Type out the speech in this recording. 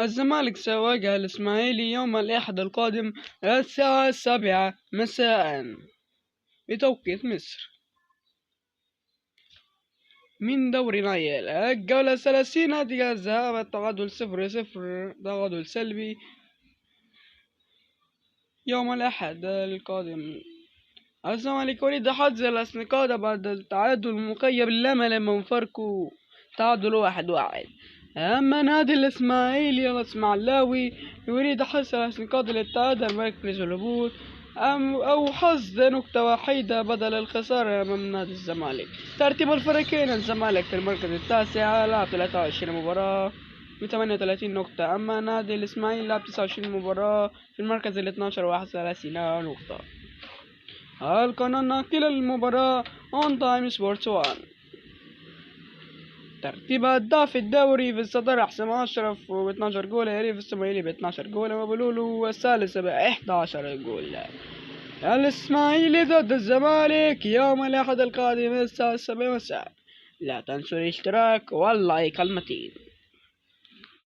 الزمالك سيواجه الإسماعيلي يوم الأحد القادم الساعة 7 مساء بتوقيت مصر من دوري نايل. الجولة 30 نتيجة الذهاب التعادل 0-0 تعادل سلبي يوم الأحد القادم. الزمالك يريد حجز النقاط بعد التعادل المخيب الأمل من فاركو تعادل 1-1. أما نادي الإسماعيلي الإسماعيلاوي يريد حجز النقاط للتعادل مركز الهبوط أو حصد نقطة وحيدة بدل الخسارة أمام نادي الزمالك. ترتيب الفريقين: الزمالك في المركز التاسع لعب 23 مباراة ب38 نقطة، أما نادي الإسماعيلي لعب 29 مباراة في المركز ال12 31 نقطة. القناة الناقلة للمباراة أون تايم سبورتس 1. ترتيب هداف الدوري في الصدارة حسام أشرف ب12 جول، يريف الإسماعيلي ب12 جول، وبلولو الثالث ب11 جول. الإسماعيلي ضد الزمالك يوم الأحد القادم الساعة 7 مساء. لا تنسوا الاشتراك واللايك المتين.